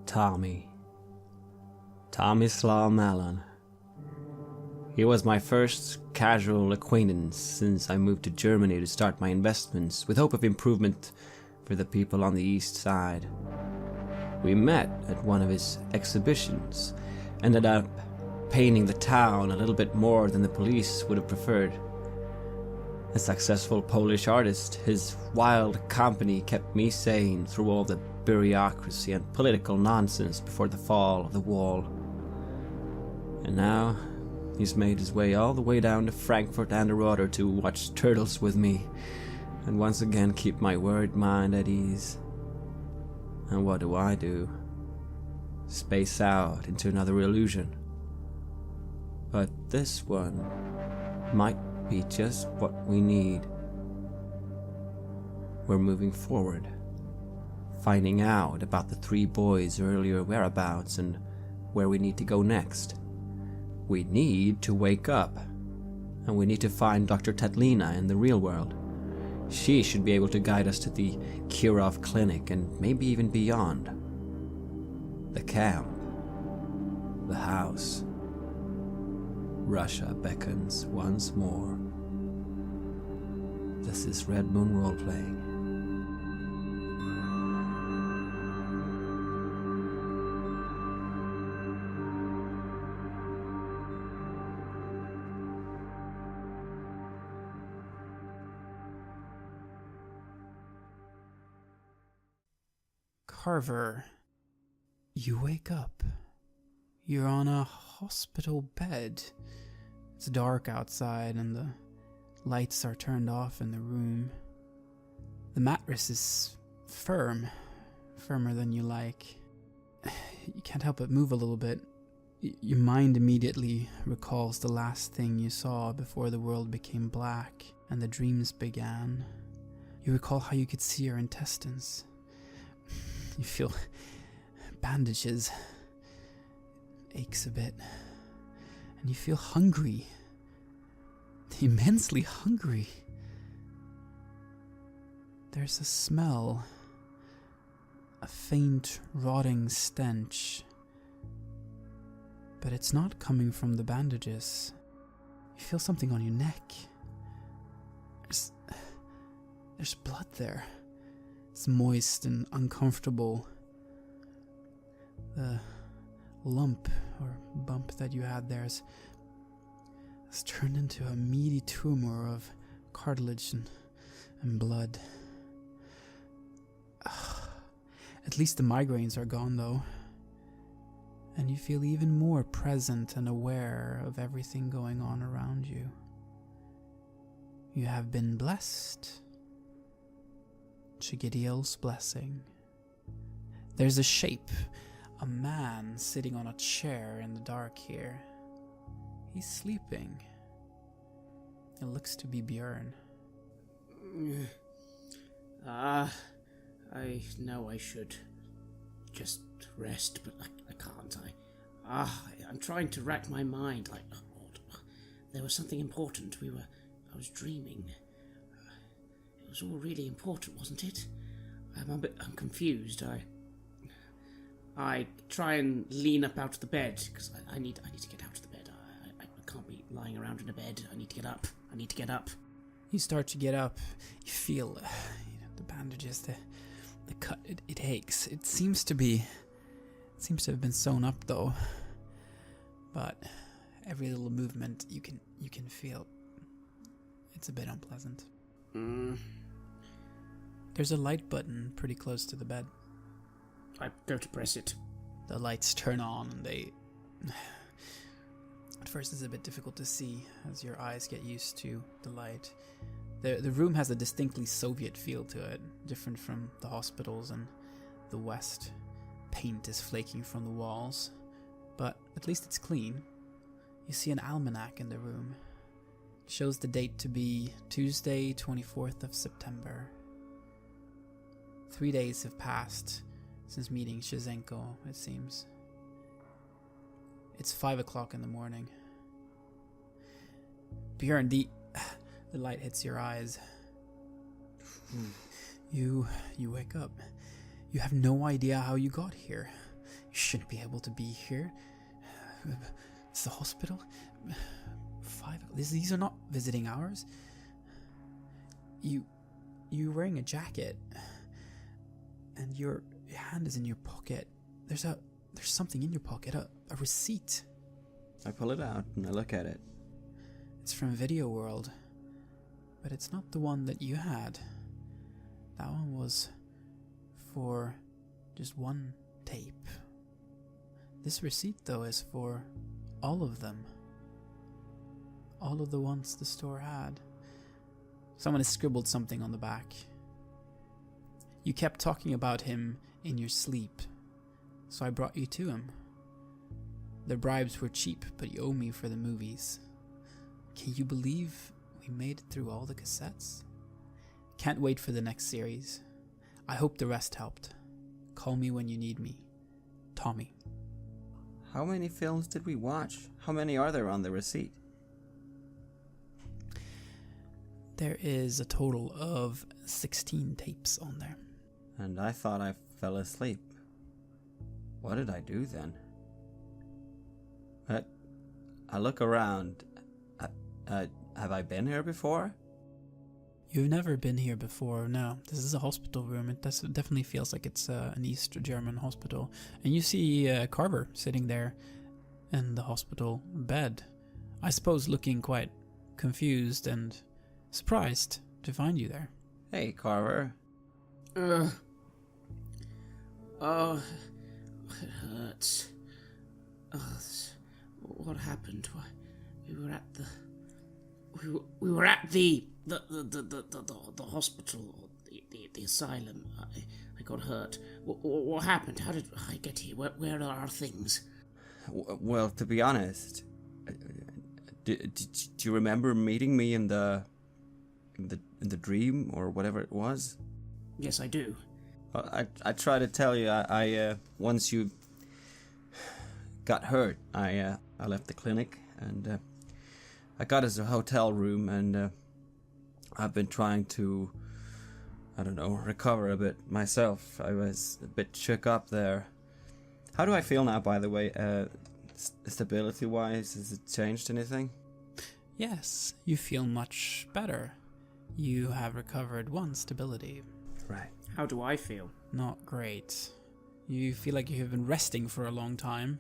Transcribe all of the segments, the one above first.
Tommy Slaw Mallon. He was my first casual acquaintance since I moved to Germany to start my investments with hope of improvement for the people on the east side. We met at one of his exhibitions, ended up painting the town a little bit more than the police would have preferred. A successful Polish artist, his wild company kept me sane through all the bureaucracy and political nonsense before the fall of the wall. And now he's made his way all the way down to Frankfurt and Rotterdam to watch turtles with me and once again keep my worried mind at ease. And what do? Space out into another illusion. But this one might be just what we need. We're moving forward, finding out about the 3 boys' earlier whereabouts and where we need to go next. We need to wake up, and we need to find Dr. Tatlina in the real world. She should be able to guide us to the Kirov clinic and maybe even beyond. The camp, the house. Russia beckons once more. This is Red Moon Roleplaying. Carver, you wake up. You're on a hospital bed. It's dark outside and the lights are turned off in the room. The mattress is firmer than you like. You can't help but move a little bit. Your mind immediately recalls the last thing you saw before the world became black and the dreams began. You recall how you could see your intestines. You feel bandages, aches a bit, and you feel hungry, immensely hungry. There's a smell, a faint rotting stench, but it's not coming from the bandages. You feel something on your neck. There's blood there. It's moist and uncomfortable. The lump or bump that you had there has turned into a meaty tumor of cartilage and blood. At least the migraines are gone though. And you feel even more present and aware of everything going on around you. You have been blessed. Chigidiel's blessing. There's a shape, a man sitting on a chair in the dark here. He's sleeping. It looks to be Björn. I know I should just rest, but I can't. I'm trying to rack my mind. There was something important. I was dreaming. It was all really important, wasn't it? I'm confused. I try and lean up out of the bed because I need to get out of the bed. I can't be lying around in a bed. I need to get up. You start to get up. You feel the bandages, the cut. It aches. It seems to have been sewn up though. But every little movement you can feel. It's a bit unpleasant. There's a light button pretty close to the bed. I go to press it. The lights turn on and they... At first it's a bit difficult to see as your eyes get used to the light. The room has a distinctly Soviet feel to it, different from the hospitals and the West. Paint is flaking from the walls, but at least it's clean. You see an almanac in the room. It shows the date to be Tuesday, 24th of September. 3 days have passed since meeting Shizenko, it seems. It's 5 o'clock in the morning. Björn, the light hits your eyes. You wake up. You have no idea how you got here. shouldn't be able to be here. It's the hospital. 5. These are not visiting hours. You're wearing a jacket, and your hand is in your pocket. There's something in your pocket. A receipt. I pull it out and I look at it. It's from Video World, but it's not the one that you had. That one was for just one tape. This receipt, though, is for all of them. All of the ones the store had. Someone has scribbled something on the back. You kept talking about him in your sleep, so I brought you to him. The bribes were cheap, but you owe me for the movies. Can you believe we made it through all the cassettes? Can't wait for the next series. I hope the rest helped. Call me when you need me. Tommy. How many films did we watch? How many are there on the receipt? There is a total of 16 tapes on there. And I thought I fell asleep. What did I do then? I look around. Have I been here before? You've never been here before, no. This is a hospital room. It definitely feels like it's an East German hospital. And you see Carver sitting there in the hospital bed. I suppose looking quite confused and surprised to find you there. Hey, Carver. Oh, it hurts. What happened? We were at the hospital, or the asylum. I got hurt. What happened? How did I get here? Where are our things? Well, to be honest, do you remember meeting me in the dream or whatever it was? Yes, I do. I try to tell you. I once you got hurt, I left the clinic and I got us a hotel room, and I've been trying to, recover a bit myself. I was a bit shook up there. How do I feel now, by the way? Stability-wise, has it changed anything? Yes, you feel much better. You have recovered 1 stability. Right. How do I feel? Not great. You feel like you have been resting for a long time,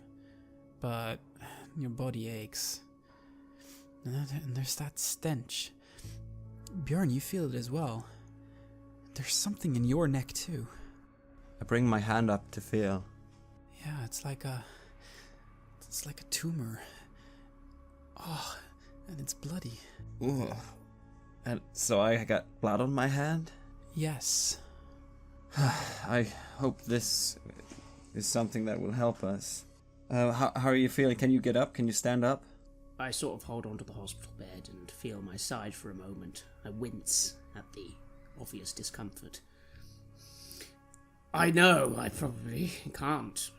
but your body aches. And there's that stench. Bjorn, you feel it as well. There's something in your neck too. I bring my hand up to feel. Yeah, it's like a tumor. Oh, and it's bloody. Ooh. And so I got blood on my hand? Yes. I hope this is something that will help us. How are you feeling? Can you get up? Can you stand up? I sort of hold onto the hospital bed and feel my side for a moment. I wince at the obvious discomfort. I know I probably can't,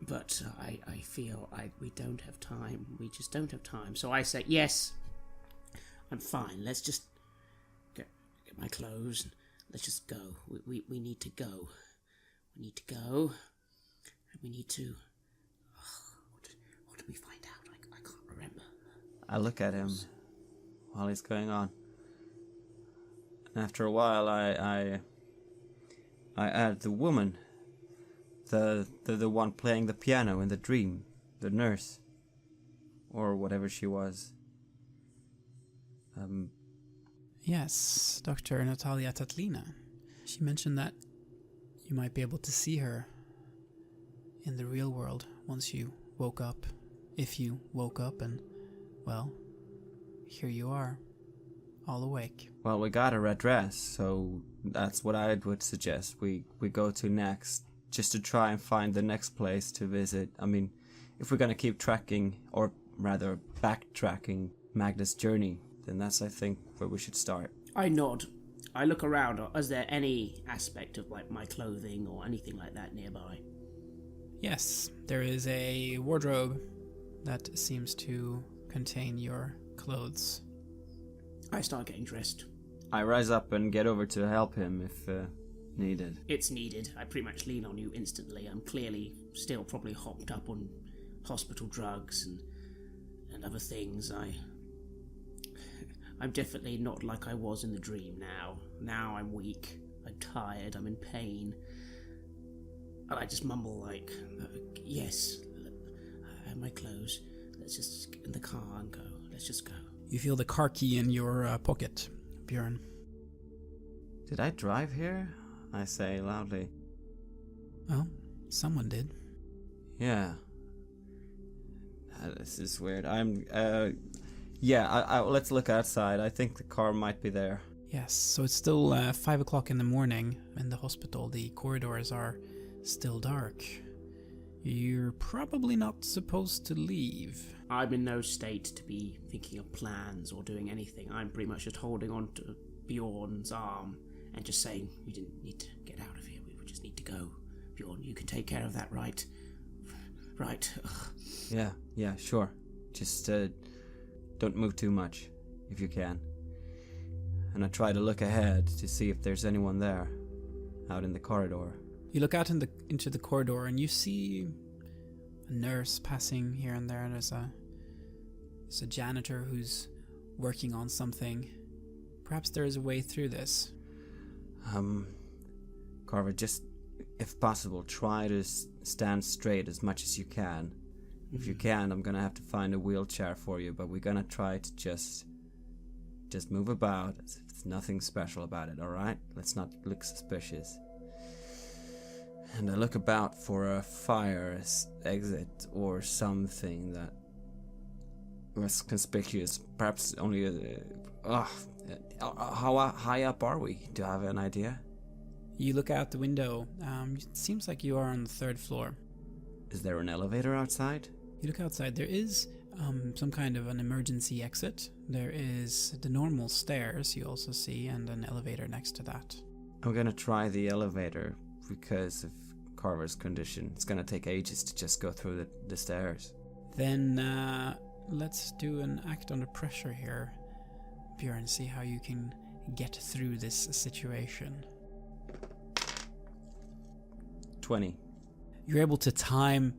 but I feel we don't have time. We just don't have time. So I say, yes, I'm fine. Let's just get my clothes and let's just go. We need to go. We need to go. And we need to... What did we find out? I can't remember. I look at him while he's going on. And after a while, I add the woman, the one playing the piano in the dream, the nurse, or whatever she was. Yes, Dr. Natalia Tatlina. She mentioned that you might be able to see her in the real world once you woke up. If you woke up and, well, here you are, all awake. Well, we got her address, so that's what I would suggest we go to next, just to try and find the next place to visit. I mean, if we're gonna keep tracking, or rather backtracking Magda's journey, then that's, I think, where we should start. I nod. I look around. Is there any aspect of like my clothing or anything like that nearby? Yes, there is a wardrobe that seems to contain your clothes. I start getting dressed. I rise up and get over to help him needed. It's needed. I pretty much lean on you instantly. I'm clearly still probably hopped up on hospital drugs and other things. I'm definitely not like I was in the dream now. Now I'm weak. I'm tired. I'm in pain. And I just mumble like, yes, I have my clothes. Let's just get in the car and go. Let's just go. You feel the car key in your pocket, Bjorn. Did I drive here? I say loudly. Well, someone did. Yeah. This is weird. Let's look outside. I think the car might be there. Yes, so it's still 5 o'clock in the morning in the hospital. The corridors are still dark. You're probably not supposed to leave. I'm in no state to be thinking of plans or doing anything. I'm pretty much just holding on to Bjorn's arm and just saying, we didn't need to get out of here. We just need to go. Bjorn, you can take care of that, right? Right. Ugh. Yeah, sure. Just don't move too much, if you can. And I try to look ahead to see if there's anyone there, out in the corridor. You look out into the corridor and you see a nurse passing here and there. There's a janitor who's working on something. Perhaps there is a way through this. Carver, just, if possible, try to stand straight as much as you can. If you can, I'm gonna have to find a wheelchair for you, but we're gonna try to just move about as if there's nothing special about it, alright? Let's not look suspicious. And I look about for a fire exit or something that was conspicuous. Perhaps only how high up are we? Do you have an idea? You look out the window. It seems like you are on the 3rd floor. Is there an elevator outside? You look outside. There is some kind of an emergency exit. There is the normal stairs you also see, and an elevator next to that. I'm gonna try the elevator because of Carver's condition. It's gonna take ages to just go through the stairs. Then let's do an act under pressure here, Bjorn. See how you can get through this situation. 20. You're able to time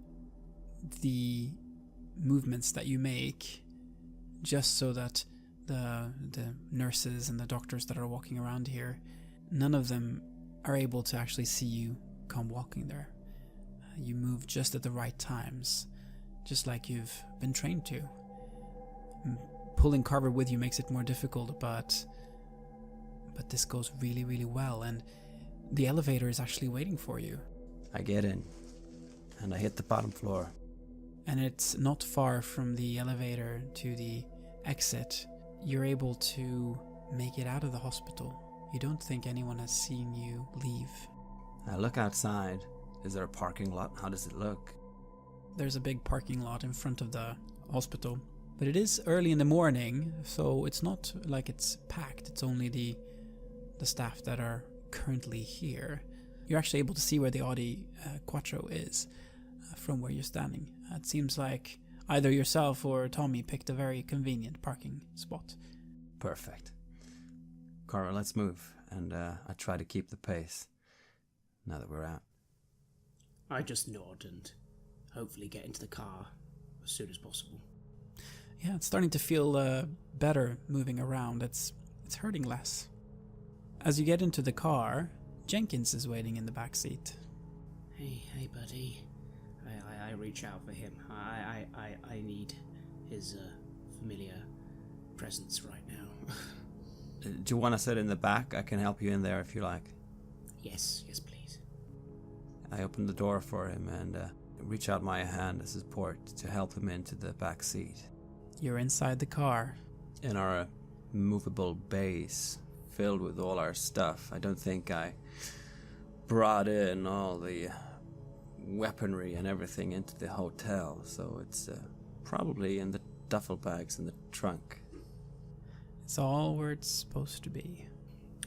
the movements that you make just so that the nurses and the doctors that are walking around here, none of them are able to actually see you come walking there. You move just at the right times, just like you've been trained to. Pulling Carver with you makes it more difficult, but this goes really, really well, and the elevator is actually waiting for you. I get in, and I hit the bottom floor. And it's not far from the elevator to the exit. You're able to make it out of the hospital. You don't think anyone has seen you leave. I look outside. Is there a parking lot? How does it look? There's a big parking lot in front of the hospital. But it is early in the morning, so it's not like it's packed. It's only the staff that are currently here. You're actually able to see where the Audi Quattro is from where you're standing. It seems like either yourself or Tommy picked a very convenient parking spot. Perfect. Carver, let's move. And I try to keep the pace now that we're out. I just nod and hopefully get into the car as soon as possible. Yeah, it's starting to feel better moving around. It's hurting less. As you get into the car, Jenkins is waiting in the back seat. Hey, buddy. I reach out for him. I need his familiar presence right now. Do you want to sit in the back? I can help you in there if you like. Yes, please. I open the door for him and reach out my hand as support to help him into the back seat. You're inside the car. In our movable base, filled with all our stuff. I don't think I brought in all the weaponry and everything into the hotel, so it's probably in the duffel bags in the trunk. It's all where it's supposed to be.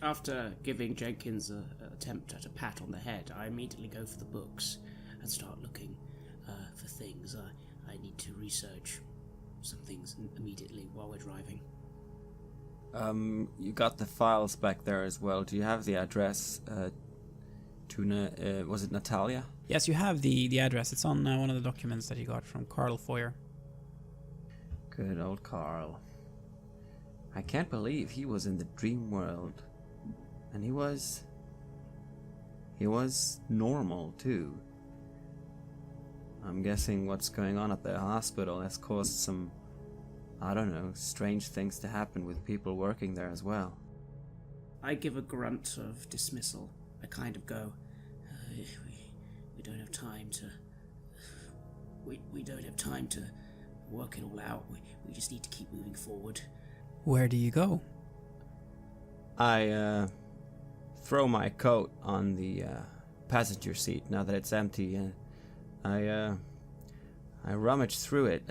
After giving Jenkins an attempt at a pat on the head, I immediately go for the books and start looking for things. I need to research some things immediately while we're driving. You got the files back there as well. Do you have the address to, was it Natalia? Yes, you have the address. It's on one of the documents that you got from Carl Foyer. Good old Carl. I can't believe he was in the dream world. And he was normal too. I'm guessing what's going on at the hospital has caused some, I don't know, strange things to happen with people working there as well. I give a grunt of dismissal. I kind of go, we don't have time to... We don't have time to work it all out. We just need to keep moving forward. Where do you go? I throw my coat on the passenger seat now that it's empty, and I rummage through it.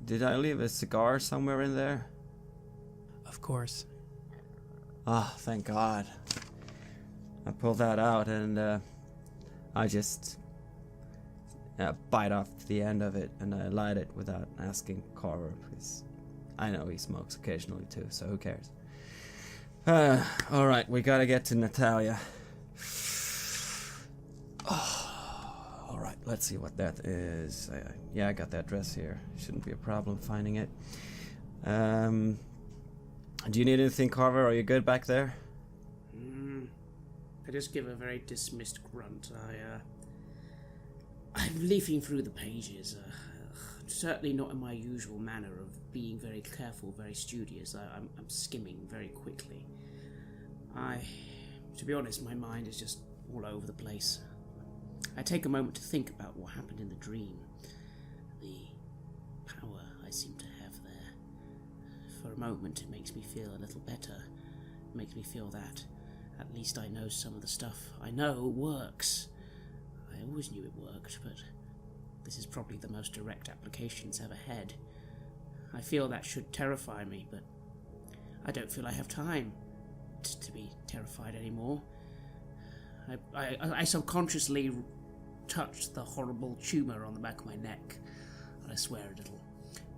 Did I leave a cigar somewhere in there? Of course. Ah, thank God. I pull that out and I just bite off the end of it and I light it without asking Carver, because I know he smokes occasionally too, so who cares? Alright, we gotta get to Natalia. Alright, let's see what that is. Yeah, I got that dress here. Shouldn't be a problem finding it. Do you need anything, Carver? Are you good back there? I just give a very dismissed grunt. I'm leafing through the pages. Certainly not in my usual manner of being very careful, very studious. I'm skimming very quickly. To be honest, my mind is just all over the place. I take a moment to think about what happened in the dream. The power I seem to have there. For a moment, it makes me feel a little better. It makes me feel that at least I know some of the stuff I know works. I always knew it worked, but this is probably the most direct application it's ever had. I feel that should terrify me, but I don't feel I have time to be terrified anymore. I subconsciously touched the horrible tumour on the back of my neck, and I swear a little,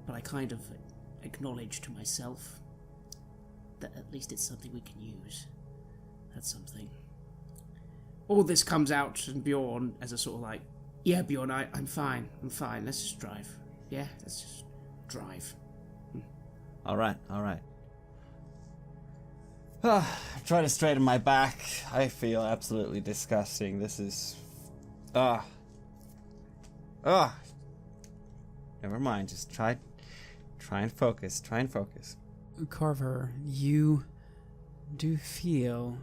but I kind of acknowledge to myself that at least it's something we can use. That's something. All this comes out and Bjorn as a sort of like, yeah, Bjorn, I'm fine, let's just drive. Yeah, let's just drive. Alright. Try to straighten my back. I feel absolutely disgusting. This is... Never mind, just try and focus. Carver, you do feel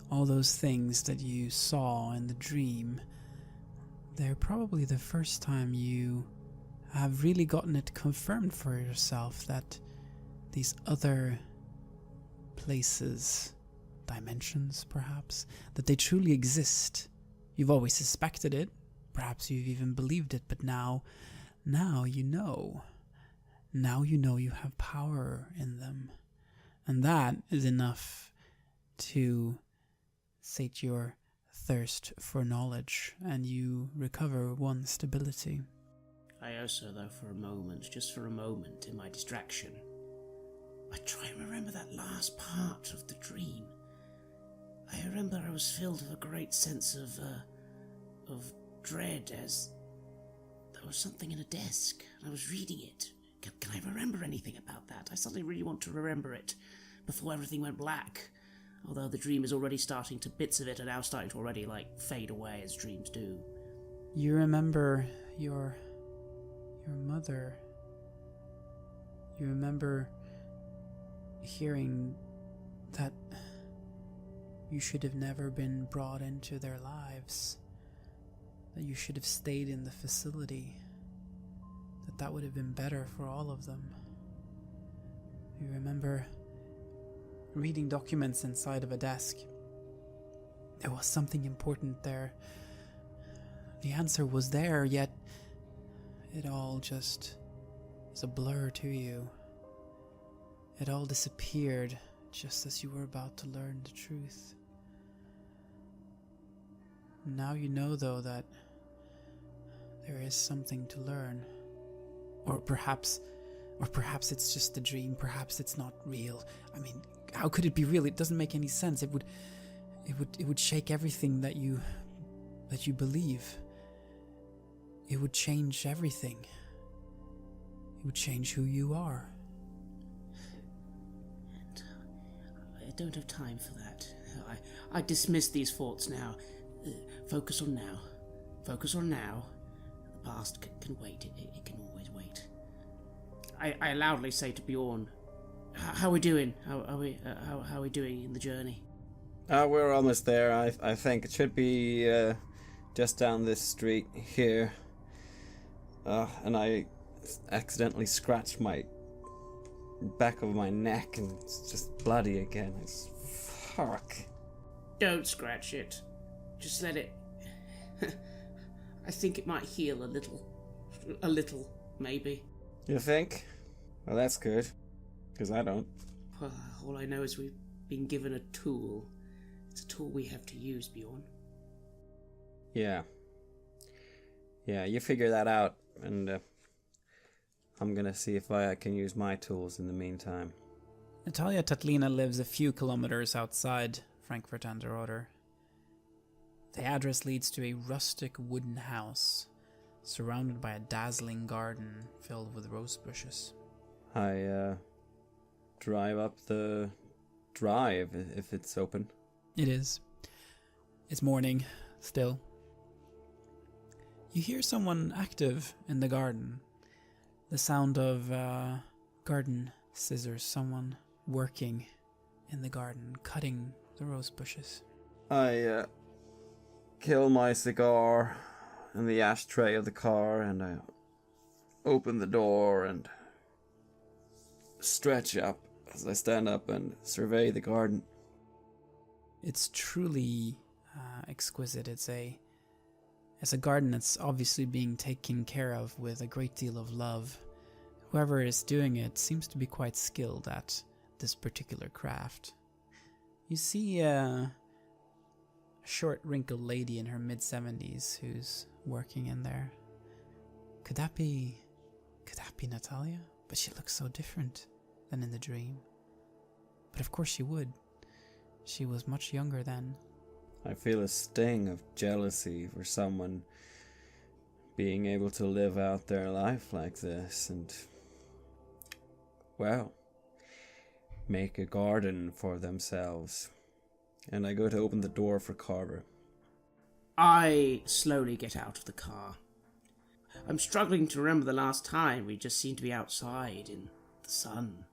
all those things that you saw in the dream. They're probably the first time you have really gotten it confirmed for yourself that these other places, dimensions perhaps, that they truly exist. You've always suspected it, perhaps you've even believed it, but now you know. Now you know you have power in them. And that is enough to sate your thirst for knowledge, and you recover one stability. I also, though, just for a moment, in my distraction, I try and remember that last part of the dream. I remember I was filled with a great sense of dread as there was something in a desk, and I was reading it. Can I remember anything about that? I suddenly really want to remember it before everything went black. Although the dream is already starting to, bits of it are now starting to already, fade away as dreams do. You remember your mother. You remember hearing that you should have never been brought into their lives. That you should have stayed in the facility. That would have been better for all of them. You remember reading documents inside of a desk. There was something important there. The answer was there, yet it all just was a blur to you. It all disappeared just as you were about to learn the truth. Now you know, though, that there is something to learn. Or perhaps it's just a dream. Perhaps it's not real. I mean, how could it be real? It doesn't make any sense. it would shake everything that you believe. It would change everything. It would change who you are. And I don't have time for that. I dismiss these thoughts now. Focus on now. Focus on now. The past can wait. It can always wait. I loudly say to Bjorn, "How are we doing? How are we doing in the journey?" We're almost there. I think it should be just down this street here. And I accidentally scratched my back of my neck, and it's just bloody again. It's fuck. Don't scratch it. Just let it. I think it might heal a little. A little, maybe. You think? Well, that's good. Because I don't. Well, all I know is we've been given a tool. It's a tool we have to use, Bjorn. Yeah. Yeah, you figure that out, and I'm gonna see if I can use my tools in the meantime. Natalia Tatlina lives a few kilometers outside Frankfurt an der Oder. The address leads to a rustic wooden house, surrounded by a dazzling garden filled with rose bushes. I drive up the drive if it's open. It is. It's morning, still. You hear someone active in the garden. The sound of garden scissors, someone working in the garden, cutting the rose bushes. I kill my cigar in the ashtray of the car, and I open the door and stretch up as I stand up and survey the garden. It's truly exquisite. It's a garden that's obviously being taken care of with a great deal of love. Whoever is doing it seems to be quite skilled at this particular craft. You see a short, wrinkled lady in her mid-70s who's working in there. Could that be Natalia? But she looks so different than in the dream. But of course she would. She was much younger then. I feel a sting of jealousy for someone being able to live out their life like this and, well, make a garden for themselves. And I go to open the door for Carver. I slowly get out of the car. I'm struggling to remember the last time. We just seem to be outside in the sun,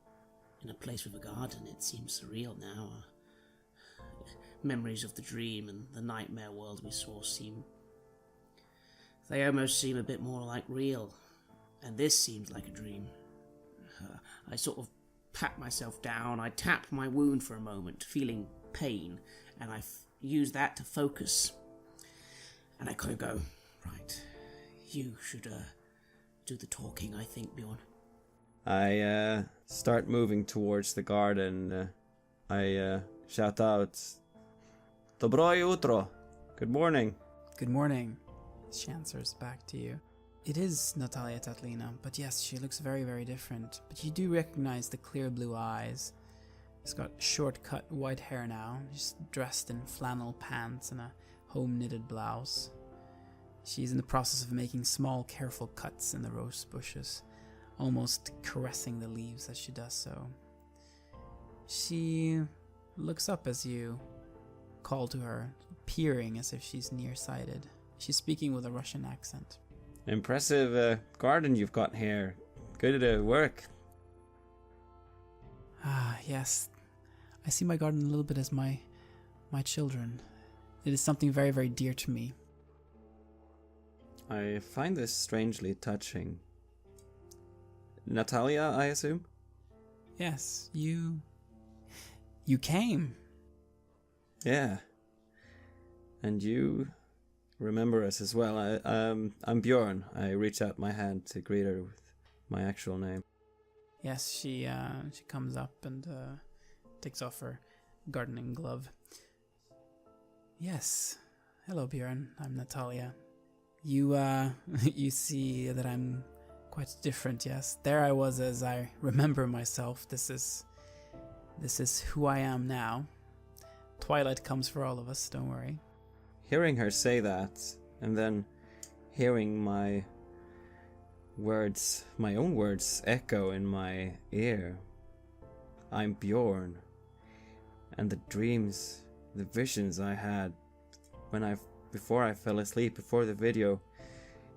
in a place with a garden. It seems surreal now. Memories of the dream and the nightmare world we saw they almost seem a bit more like real. And this seems like a dream. I sort of pat myself down. I tap my wound for a moment, feeling pain, and I use that to focus. And I kind of go, right, you should do the talking, I think, Bjorn. I start moving towards the garden. I shout out, Dobro jutro. Good morning. Good morning. She answers back to you. It is Natalia Tatlina, but yes, she looks very, very different. But you do recognize the clear blue eyes. She's got short-cut white hair now. She's dressed in flannel pants and a home-knitted blouse. She's in the process of making small, careful cuts in the rose bushes, almost caressing the leaves as she does so. She looks up as you call to her, peering as if she's nearsighted. She's speaking with a Russian accent. Impressive garden you've got here. Good work. Ah, yes. I see my garden a little bit as my children. It is something very, very dear to me. I find this strangely touching. Natalia, I assume? Yes, you came. Yeah. And you remember us as well. I'm Bjorn. I reach out my hand to greet her with my actual name. Yes, she comes up and takes off her gardening glove. Yes. Hello, Bjorn. I'm Natalia. You you see that I'm quite different, yes. There I was as I remember myself. This is who I am now. Twilight comes for all of us, don't worry. Hearing her say that, and then hearing my own words echo in my ear. I'm Bjorn. And the dreams, the visions I had before I fell asleep, before the video,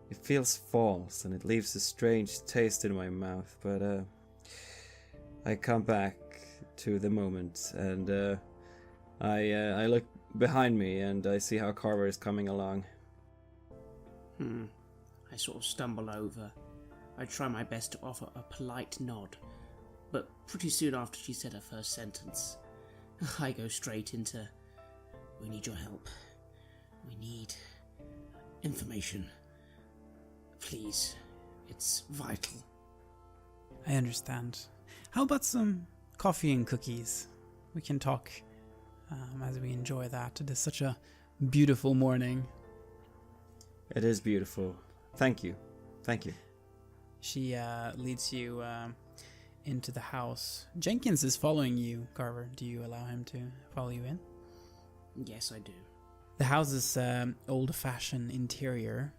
it feels false and it leaves a strange taste in my mouth, but I come back to the moment and I look behind me and I see how Carver is coming along. I sort of stumble over. I try my best to offer a polite nod, but pretty soon after she said her first sentence, I go straight into, we need your help. We need information. Please, it's vital. I understand. How about some coffee and cookies? We can talk as we enjoy that. It is such a beautiful morning. It is beautiful. Thank you. Thank you. She leads you into the house. Jenkins is following you, Carver. Do you allow him to follow you in? Yes, I do. The house's old-fashioned interior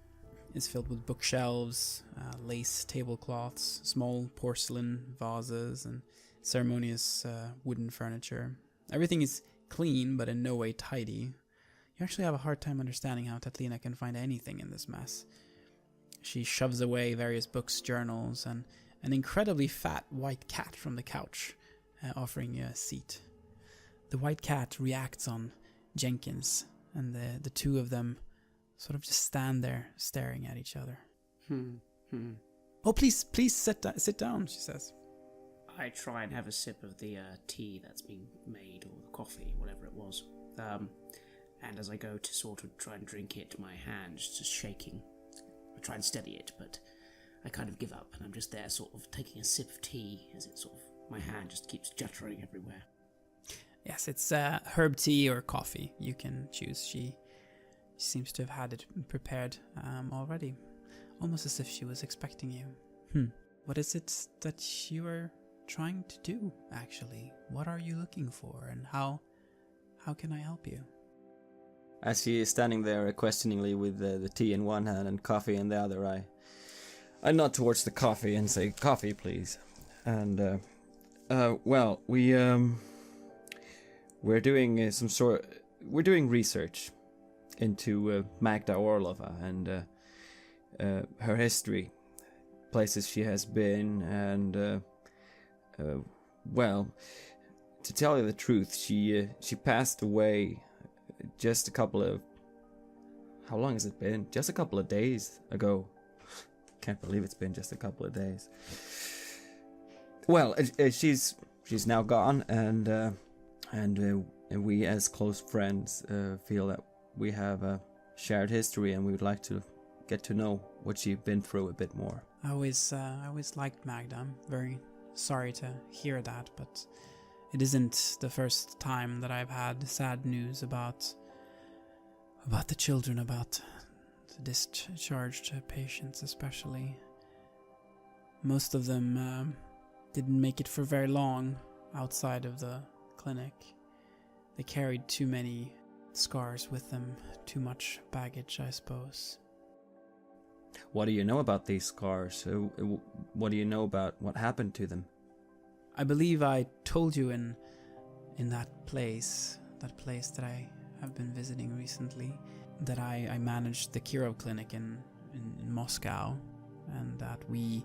is filled with bookshelves, lace tablecloths, small porcelain vases, and ceremonious wooden furniture. Everything is clean, but in no way tidy. You actually have a hard time understanding how Tatlina can find anything in this mess. She shoves away various books, journals, and an incredibly fat white cat from the couch, offering you a seat. The white cat reacts on Jenkins, and the two of them sort of just stand there staring at each other. Oh, please sit down, she says. I try and have a sip of the tea that's being made, or the coffee, whatever it was. And as I go to sort of try and drink it, my hand's just shaking. I try and steady it, but I kind of give up, and I'm just there sort of taking a sip of tea as it sort of, my hand just keeps juttering everywhere. Yes, it's herb tea or coffee. You can choose. She seems to have had it prepared already, almost as if she was expecting you. What is it that you are trying to do, actually? What are you looking for, and how can I help you? As she is standing there questioningly with the tea in one hand and coffee in the other, I nod towards the coffee and say, "Coffee, please." And well, we're doing we're doing research into Magda Orlova and her history, places she has been, and well, to tell you the truth, she passed away just a couple of, how long has it been? Just a couple of days ago. Can't believe it's been just a couple of days. Well, she's now gone, and we as close friends feel that we have a shared history, and we would like to get to know what she's been through a bit more. I always liked Magda. I'm very sorry to hear that, but it isn't the first time that I've had sad news about the children, about the discharged patients especially. Most of them didn't make it for very long outside of the clinic. They carried too many scars with them, too much baggage, I suppose. What do you know about these scars? What do you know about what happened to them? I believe I told you in that place that I have been visiting recently, that I managed the Kirov clinic in Moscow, and that we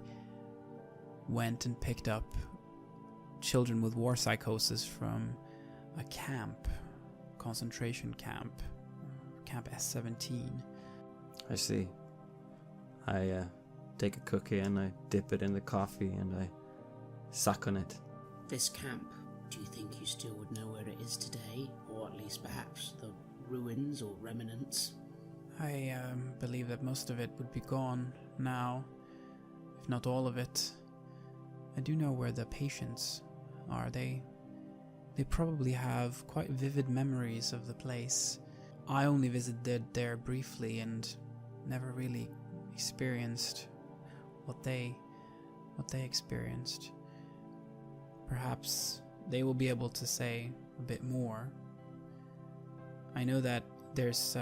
went and picked up children with war psychosis from a concentration camp, Camp S-17. I see. I take a cookie and I dip it in the coffee and I suck on it. This camp, do you think you still would know where it is today? Or at least perhaps the ruins or remnants? I believe that most of it would be gone now, if not all of it. I do know where the patients are. They probably have quite vivid memories of the place. I only visited there briefly and never really experienced what they experienced. Perhaps they will be able to say a bit more. I know that there's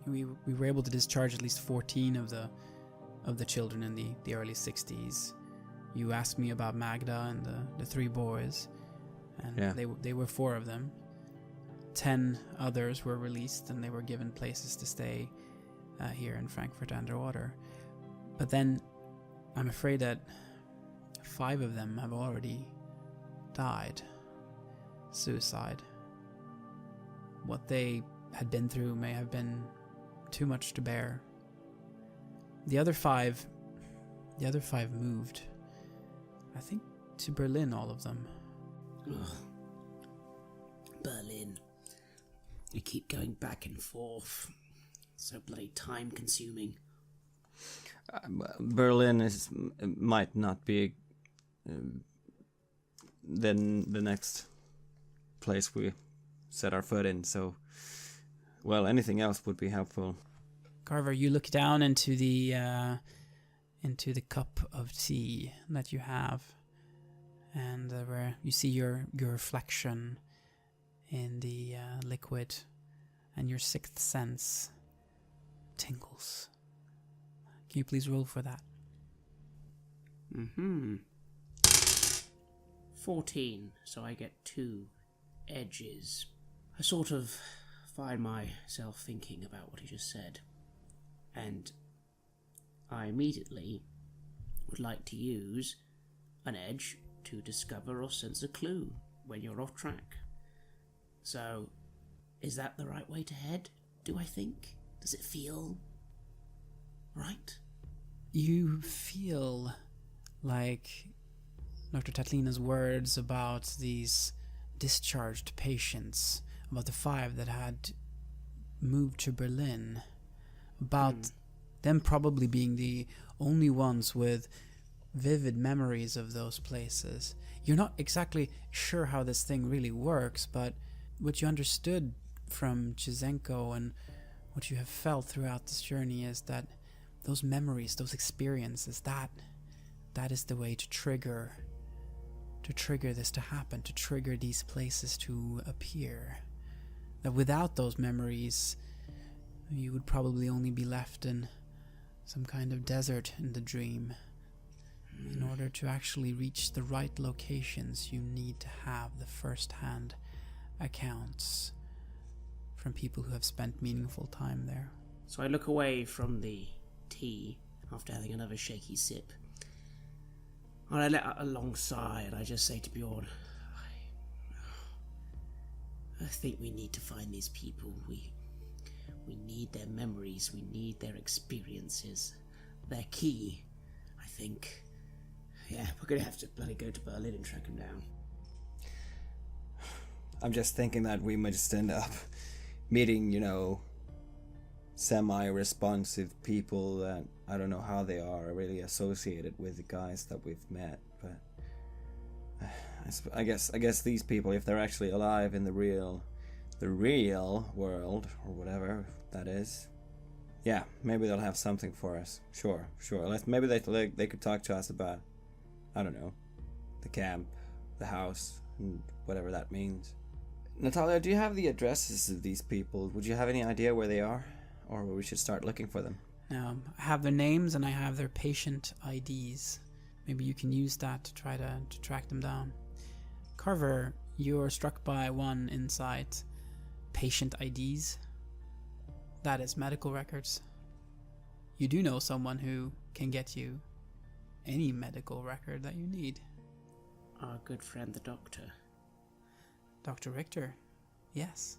we were able to discharge at least 14 of the children in the early 60s. You asked me about Magda and the 3 boys, and Yeah. they were 4 of them. 10 others were released, and they were given places to stay here in Frankfurt underwater. But then I'm afraid that 5 of them have already died. Suicide. What they had been through may have been too much to bear. The other five moved. I think to Berlin, all of them. Ugh. Berlin. We keep going back and forth. So bloody time consuming. Berlin might not be then the next place we set our foot in, so well, anything else would be helpful. Carver, you look down into the cup of tea that you have, and where you see your reflection in the liquid, and your 6th sense tingles. Can you please roll for that? 14, so I get 2 edges. I sort of find myself thinking about what he just said, and I immediately would like to use an edge to discover or sense a clue when you're off track. So, is that the right way to head, do I think? Does it feel right? You feel like Dr. Tatlina's words about these discharged patients, about the 5 that had moved to Berlin, about them probably being the only ones with vivid memories of those places. You're not exactly sure how this thing really works, but what you understood from Chizenko and what you have felt throughout this journey is that those memories, those experiences, that is the way to trigger this to happen, to trigger these places to appear. That without those memories, you would probably only be left in some kind of desert in the dream. In order to actually reach the right locations, you need to have the first-hand accounts from people who have spent meaningful time there. So I look away from the tea after having another shaky sip. And I let out a long sigh, and I just say to Bjorn, I think we need to find these people. We need their memories, we need their experiences. They're key, I think. Yeah, we're gonna have to bloody go to Berlin and track them down. I'm just thinking that we might just end up meeting, semi-responsive people that I don't know how they are really associated with the guys that we've met, but I guess these people, if they're actually alive in the real world or whatever that is, yeah, maybe they'll have something for us. Sure. Maybe they could talk to us about, I don't know, the camp, the house, and whatever that means. Natalia, do you have the addresses of these people? Would you have any idea where they are? Or where we should start looking for them? I have their names and I have their patient IDs. Maybe you can use that to try to track them down. Carver, you're struck by one insight. Patient IDs. That is medical records. You do know someone who can get you any medical record that you need. Our good friend the doctor. Dr. Richter, yes.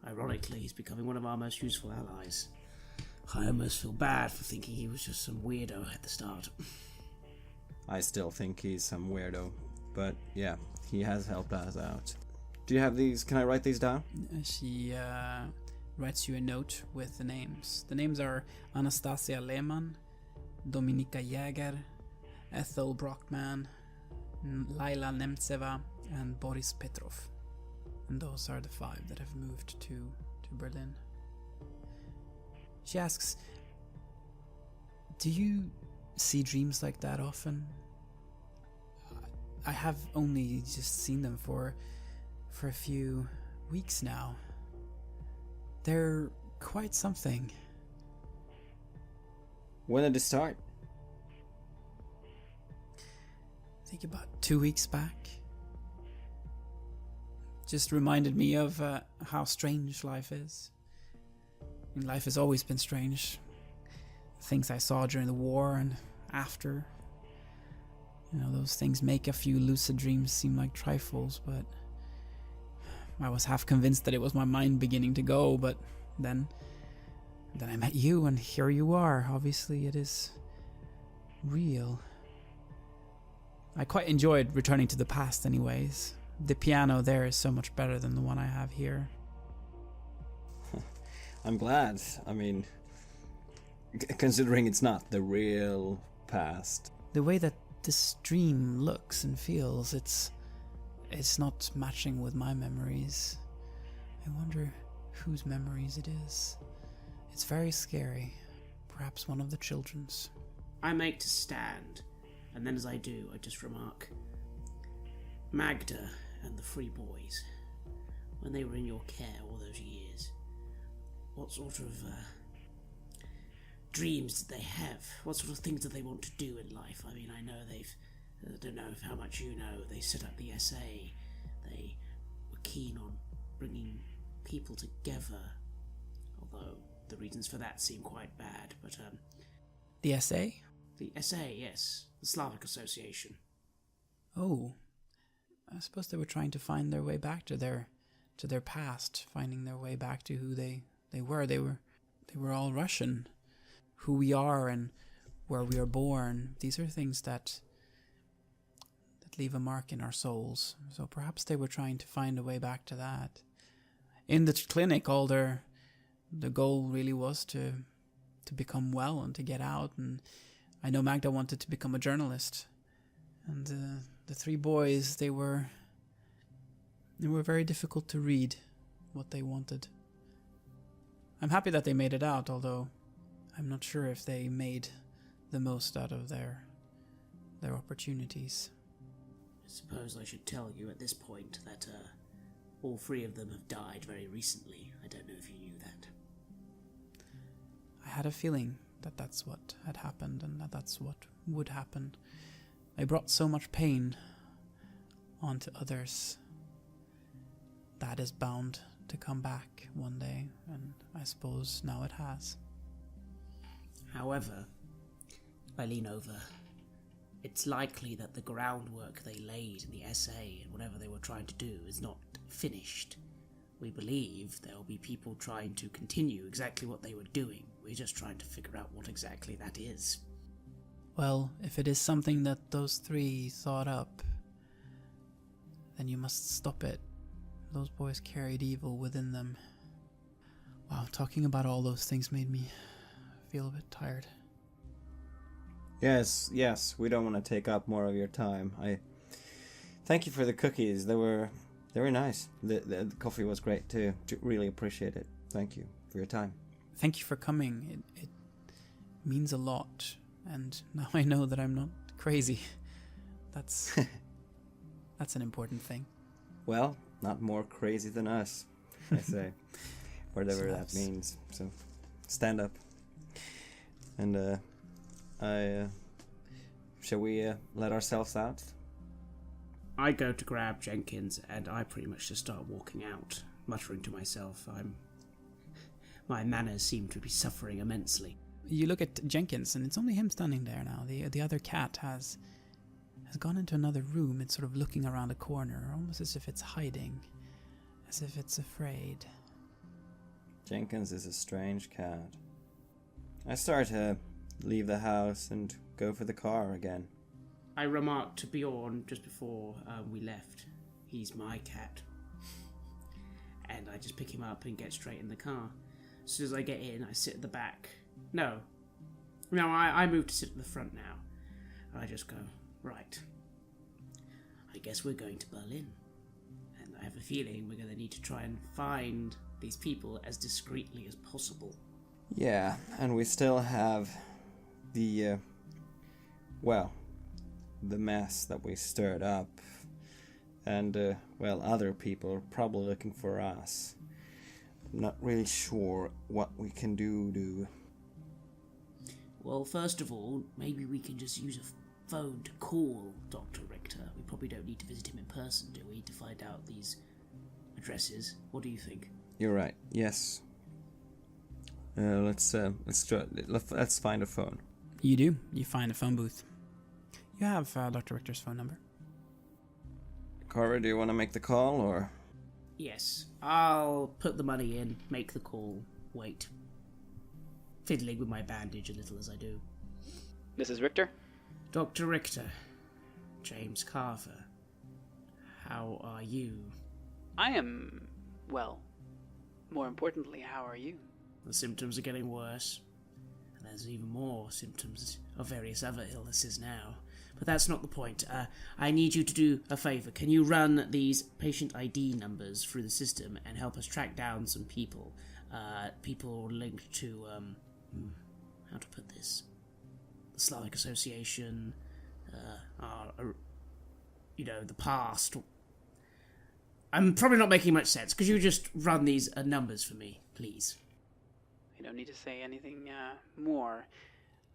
Ironically, he's becoming one of our most useful allies. I almost feel bad for thinking he was just some weirdo at the start. I still think he's some weirdo, but yeah, he has helped us out. Do you have these? Can I write these down? She writes you a note with the names. The names are Anastasia Lehmann, Dominika Jäger, Ethel Brockman, Laila Nemtseva, and Boris Petrov. And those are the 5 that have moved to Berlin. She asks, do you see dreams like that often? I have only just seen them for a few weeks now. They're quite something. When did it start? I think about 2 weeks back. Just reminded me of how strange life is. I mean, life has always been strange. Things I saw during the war and after. You know, those things make a few lucid dreams seem like trifles, but I was half convinced that it was my mind beginning to go, but then I met you, and here you are. Obviously, it is real. I quite enjoyed returning to the past anyways. The piano there is so much better than the one I have here. I'm glad. I mean, considering it's not the real past. The way that this dream looks and feels, it's not matching with my memories. I wonder whose memories it is. It's very scary. Perhaps one of the children's. I make to stand, and then as I do, I just remark, Magda and the 3 boys, when they were in your care all those years, what sort of dreams did they have? What sort of things did they want to do in life? I mean, I know I don't know how much you know, they set up the SA, they were keen on bringing people together, although the reasons for that seem quite bad, but The SA? The SA, yes, the Slavic Association. Oh, I suppose they were trying to find their way back to their past, finding their way back to who they were. They were all Russian. Who we are and where we are born, these are things that leave a mark in our souls. So perhaps they were trying to find a way back to that. In the clinic, the goal really was to become well and to get out. And I know Magda wanted to become a journalist. And the 3 boys, they were very difficult to read what they wanted. I'm happy that they made it out, although I'm not sure if they made the most out of their opportunities. I suppose I should tell you at this point that all 3 of them have died very recently. I don't know if you knew that. I had a feeling that that's what had happened and that that's what would happen. I brought so much pain onto others. That is bound to come back one day, and I suppose now it has. However, I lean over. It's likely that the groundwork they laid in the SA and whatever they were trying to do is not finished. We believe there will be people trying to continue exactly what they were doing. We're just trying to figure out what exactly that is. Well, if it is something that those 3 thought up, then you must stop it. Those boys carried evil within them. Wow, talking about all those things made me feel a bit tired. Yes, we don't want to take up more of your time. I thank you for the cookies. They were nice. The coffee was great too. Really appreciate it. Thank you for your time. Thank you for coming. It means a lot, and now I know that I'm not crazy. That's an important thing. Well, not more crazy than us, I say. Whatever that means. So, stand up. And shall we let ourselves out? I go to grab Jenkins and I pretty much just start walking out, muttering to myself. My manners seem to be suffering immensely. You look at Jenkins and it's only him standing there now. The other cat has gone into another room. It's sort of looking around a corner, almost as if it's hiding, as if it's afraid. Jenkins is a strange cat. I start to leave the house and go for the car again. I remarked to Bjorn just before we left, he's my cat. And I just pick him up and get straight in the car. As soon as I get in, I sit at the back. No, I move to sit at the front now. I just go, right. I guess we're going to Berlin. And I have a feeling we're going to need to try and find these people as discreetly as possible. Yeah, and we still have the mess that we stirred up. And, well, other people are probably looking for us. Not really sure what we can do. Well, first of all, maybe we can just use a phone to call Dr. Richter. We probably don't need to visit him in person, do we, to find out these addresses? What do you think? You're right. Yes. Let's find a phone. You do. You find a phone booth. You have Dr. Richter's phone number. Carver, do you want to make the call, or...? Yes. I'll put the money in, make the call, wait. Fiddling with my bandage a little as I do. This is Richter? Dr. Richter. James Carver. How are you? I am... well, more importantly, how are you? The symptoms are getting worse. And there's even more symptoms of various other illnesses now. But that's not the point. I need you to do a favour. Can you run these patient ID numbers through the system and help us track down some people? People linked to, how to put this? The Slavic Association, the past. I'm probably not making much sense. Could you just run these numbers for me, please? You don't need to say anything more.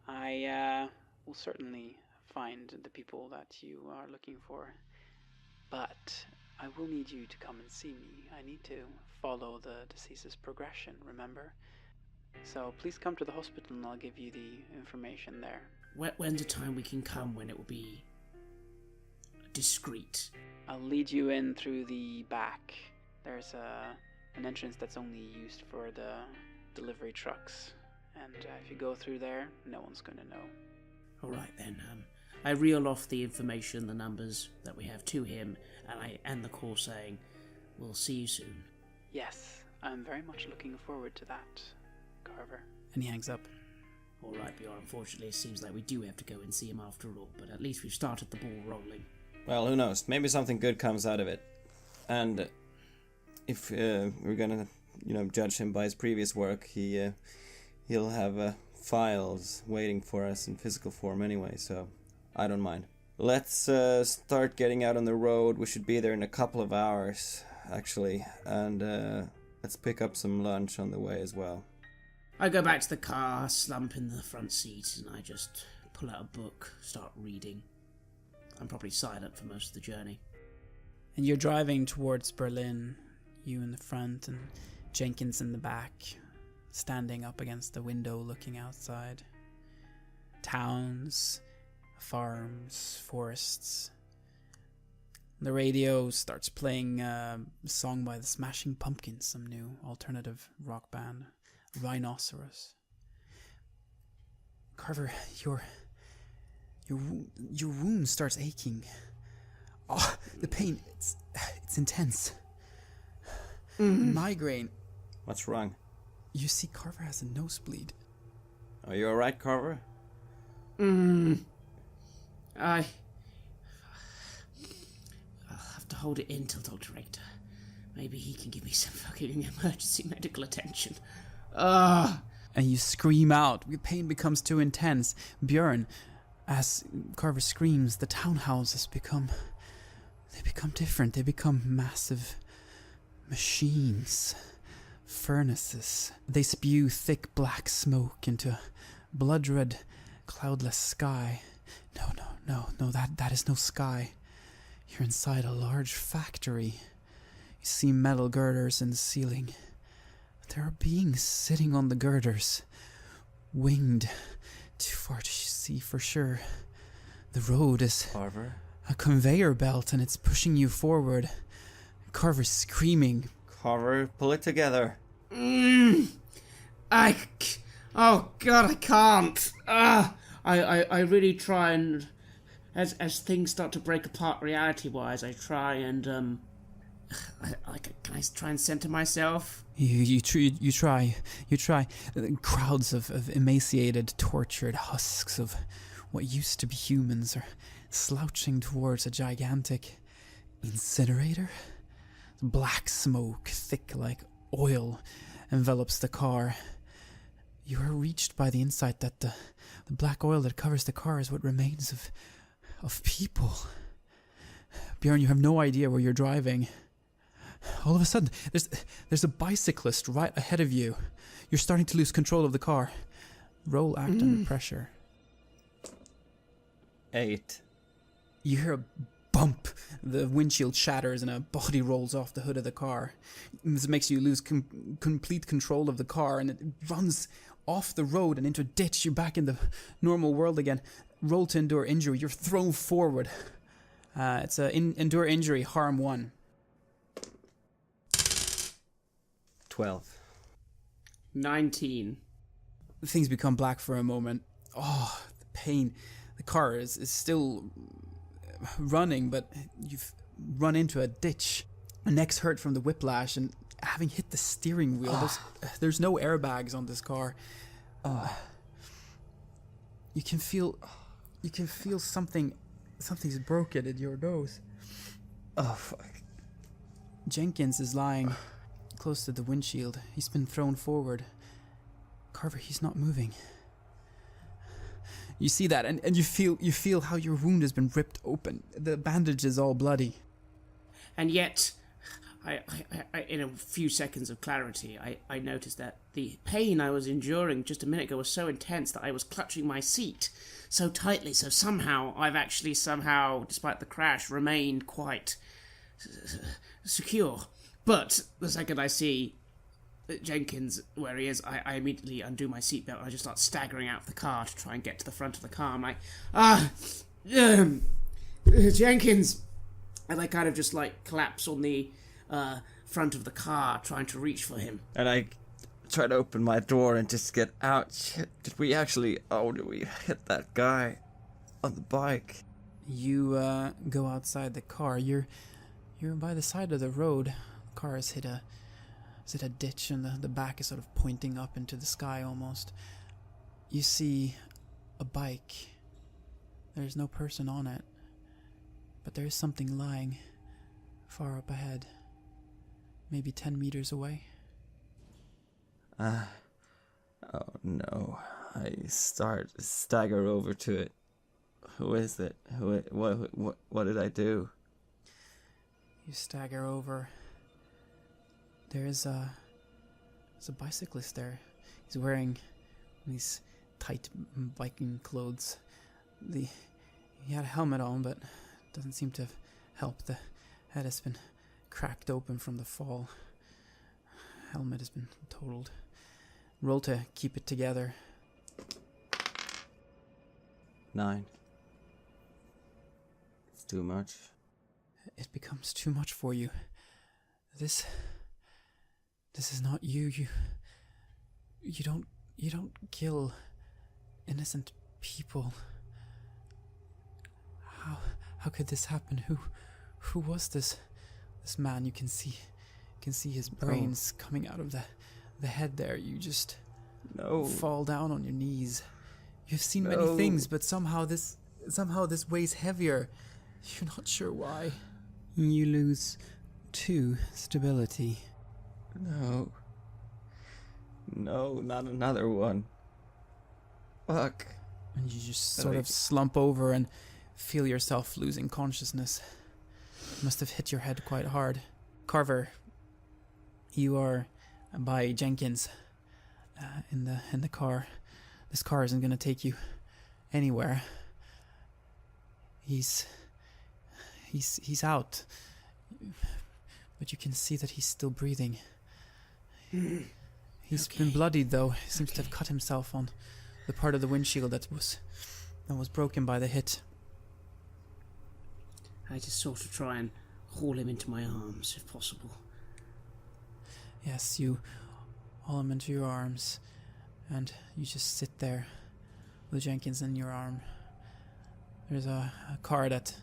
I will certainly find the people that you are looking for. But I will need you to come and see me. I need to follow the disease's progression, remember? So please come to the hospital and I'll give you the information there. When's the time we can come when it will be discreet? I'll lead you in through the back. There's an entrance that's only used for the delivery trucks. And if you go through there, no one's going to know. Alright then, I reel off the information, the numbers that we have to him, and I end the call saying, we'll see you soon. Yes, I'm very much looking forward to that, Carver. And he hangs up. Alright, Bjorn, unfortunately it seems like we do have to go and see him after all, but at least we've started the ball rolling. Well, who knows? Maybe something good comes out of it. And if we're gonna, judge him by his previous work, he'll have files waiting for us in physical form anyway, so I don't mind. Let's start getting out on the road. We should be there in a couple of hours, actually, and let's pick up some lunch on the way as well. I go back to the car, slump in the front seat, and I just pull out a book, start reading. I'm probably silent for most of the journey. And you're driving towards Berlin, you in the front and Jenkins in the back, standing up against the window looking outside. Towns, farms, forests. The radio starts playing a song by the Smashing Pumpkins, some new alternative rock band, Rhinoceros. Carver, your wound starts aching. Oh, the pain, it's intense. Migraine. What's wrong? You see, Carver has a nosebleed. Are you alright, Carver? I'll have to hold it in till Dr. Richter. Maybe he can give me some fucking emergency medical attention. And you scream out. Your pain becomes too intense. Björn, as Carver screams, the townhouses become different. They become massive machines, furnaces. They spew thick black smoke into a blood-red, cloudless sky. No, that is no sky. You're inside a large factory. You see metal girders in the ceiling. There are beings sitting on the girders, winged, too far to see for sure. The road is Carver? a conveyor belt and it's pushing you forward. Carver's screaming. Carver, pull it together. Oh God, I can't. I really try and, as things start to break apart reality-wise, I try and can I try and center myself? You try. Crowds of emaciated, tortured husks of what used to be humans are slouching towards a gigantic incinerator. Black smoke, thick like oil, envelops the car. You are reached by the insight that the black oil that covers the car is what remains of people. Bjorn, you have no idea where you're driving. All of a sudden, there's a bicyclist right ahead of you. You're starting to lose control of the car. Roll act under pressure. 8. You hear a bump. The windshield shatters and a body rolls off the hood of the car. This makes you lose complete control of the car, and it runs off the road and into a ditch. You're back in the normal world again. Roll to endure injury. You're thrown forward. It's a endure injury, harm 1. 12. 19. Things become black for a moment. Oh, the pain. The car is still running, but you've run into a ditch. My neck's hurt from the whiplash, and having hit the steering wheel, there's no airbags on this car. You can feel something's broken in your nose. Oh, fuck. Jenkins is lying close to the windshield. He's been thrown forward. Carver, he's not moving. You see that, and you feel how your wound has been ripped open. The bandage is all bloody. And yet, I in a few seconds of clarity, I noticed that the pain I was enduring just a minute ago was so intense that I was clutching my seat so tightly. So somehow, I've actually despite the crash, remained quite secure. But the second I see Jenkins where he is, I immediately undo my seatbelt and I just start staggering out of the car to try and get to the front of the car. I'm like, Jenkins! And I kind of just like collapse on the front of the car trying to reach for him. And I try to open my door and just get out. Shit, did we hit that guy on the bike? You go outside the car. You're by the side of the road. The car has hit a ditch, and the back is sort of pointing up into the sky almost. You see a bike. There's no person on it, but there is something lying far up ahead, maybe 10 meters away. Oh no. I stagger over to it. Who is it? What did I do? You stagger over. There's a bicyclist there. He's wearing these tight biking clothes. He had a helmet on, but it doesn't seem to have helped. The head has been cracked open from the fall. Helmet has been totaled. Roll to keep it together. 9. It's too much. It becomes too much for you. This is not you. You don't kill innocent people. How could this happen? Who was this man? You can see his brains coming out of the head there. You just fall down on your knees. You've seen many things, but somehow this weighs heavier. You're not sure why. You lose 2 stability. No, not another one. Fuck. And you just sort of slump over and feel yourself losing consciousness. You must have hit your head quite hard. Carver, you are by Jenkins in the car. This car isn't going to take you anywhere. He's out. But you can see that he's still breathing. He's been bloodied, though. He seems to have cut himself on the part of the windshield that was broken by the hit. I just sort of try and haul him into my arms, if possible. Yes, you haul him into your arms, and you just sit there with Jenkins in your arm. There's a car that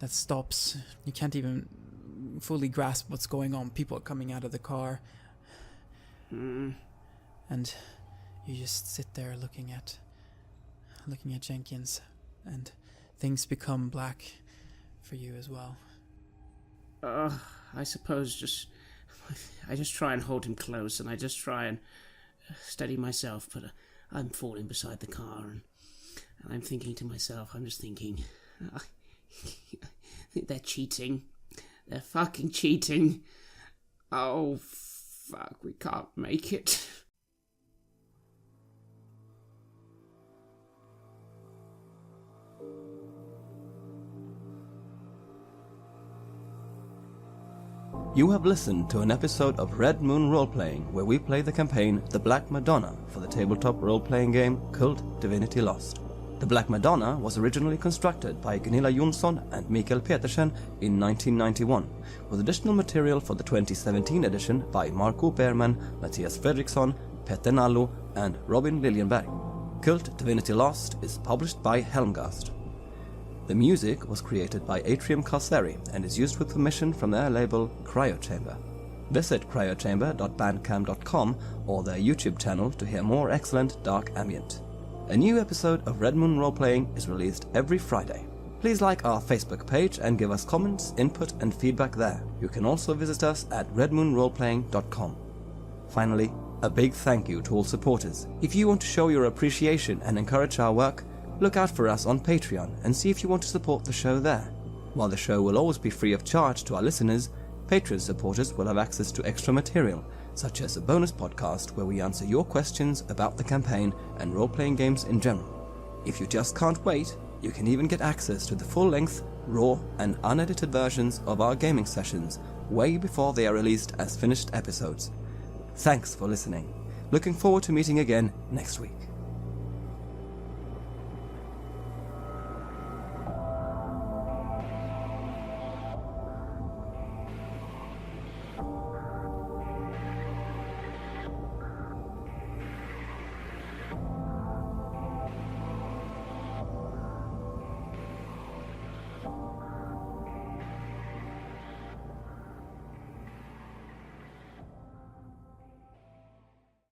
stops. You can't even fully grasp what's going on. People are coming out of the car. And you just sit there looking at Jenkins, and things become black for you as well. I suppose I just try and hold him close, and I just try and steady myself, but I'm falling beside the car, and I'm thinking to myself, think they're cheating. They're fucking cheating. Oh, fuck, we can't make it. You have listened to an episode of Red Moon Roleplaying, where we play the campaign The Black Madonna for the tabletop role-playing game KULT Divinity Lost. The Black Madonna was originally constructed by Gunilla Jonsson and Mikael Petersen in 1991, with additional material for the 2017 edition by Marco Berman, Mattias Fredriksson, Petter Nallo, and Robin Liljenberg. KULT Divinity Lost is published by Helmgast. The music was created by Atrium Calseri and is used with permission from their label Cryochamber. Visit cryochamber.bandcamp.com or their YouTube channel to hear more excellent dark ambient. A new episode of Red Moon Roleplaying is released every Friday. Please like our Facebook page and give us comments, input and feedback there. You can also visit us at redmoonroleplaying.com. Finally, a big thank you to all supporters. If you want to show your appreciation and encourage our work, look out for us on Patreon and see if you want to support the show there. While the show will always be free of charge to our listeners, Patreon supporters will have access to extra material, such as a bonus podcast where we answer your questions about the campaign and role-playing games in general. If you just can't wait, you can even get access to the full-length, raw and unedited versions of our gaming sessions way before they are released as finished episodes. Thanks for listening. Looking forward to meeting again next week.